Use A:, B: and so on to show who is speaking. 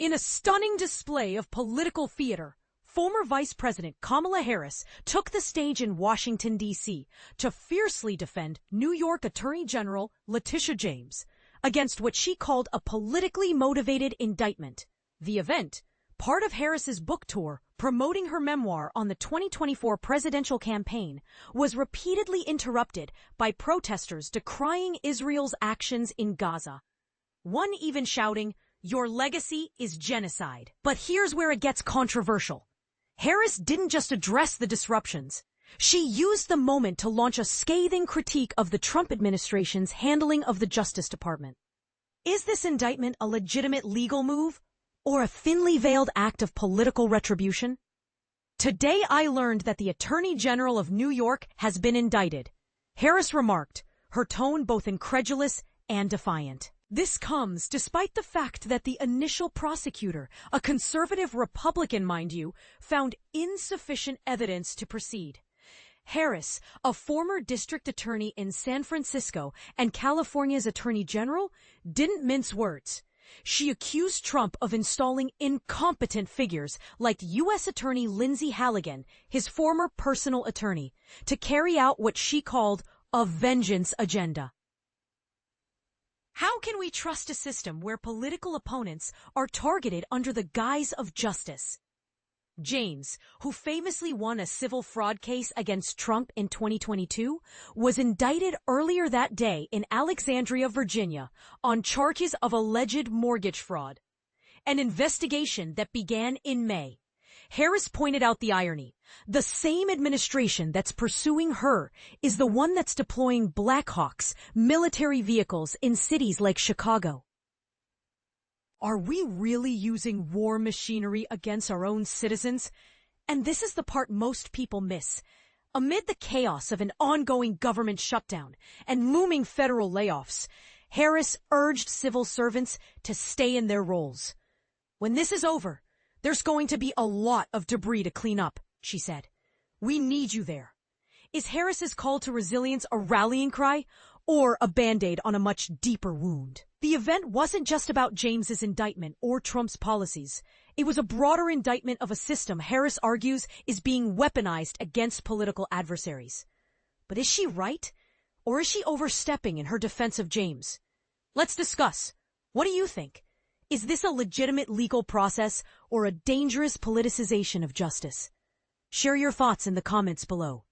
A: In a stunning display of political theater, former Vice President Kamala Harris took the stage in Washington, D.C. to fiercely defend New York Attorney General Letitia James against what she called a politically motivated indictment. The event, part of Harris's book tour promoting her memoir on the 2024 presidential campaign, was repeatedly interrupted by protesters decrying Israel's actions in Gaza. One even shouting, "Your legacy is genocide." But here's where it gets controversial. Harris didn't just address the disruptions. She used the moment to launch a scathing critique of the Trump administration's handling of the Justice Department. Is this indictment a legitimate legal move or a thinly veiled act of political retribution? Today I learned that the Attorney General of New York has been indicted, Harris remarked, her tone both incredulous and defiant. This comes despite the fact that the initial prosecutor, a conservative Republican mind you, found insufficient evidence to proceed. Harris, a former district attorney in San Francisco and California's attorney general, didn't mince words. She accused Trump of installing incompetent figures like U.S. Attorney Lindsay Halligan, his former personal attorney, to carry out what she called a vengeance agenda. How can we trust a system where political opponents are targeted under the guise of justice? James, who famously won a civil fraud case against Trump in 2022, was indicted earlier that day in Alexandria, Virginia, on charges of alleged mortgage fraud. An investigation that began in May. Harris pointed out the irony. The same administration that's pursuing her is the one that's deploying Blackhawks, military vehicles, in cities like Chicago. Are we really using war machinery against our own citizens? And this is the part most people miss. Amid the chaos of an ongoing government shutdown and looming federal layoffs, Harris urged civil servants to stay in their roles. When this is over, there's going to be a lot of debris to clean up, she said. We need you there. Is Harris's call to resilience a rallying cry or a Band-Aid on a much deeper wound? The event wasn't just about James's indictment or Trump's policies. It was a broader indictment of a system Harris argues is being weaponized against political adversaries. But is she right? Or is she overstepping in her defense of James? Let's discuss. What do you think? Is this a legitimate legal process or a dangerous politicization of justice? Share your thoughts in the comments below.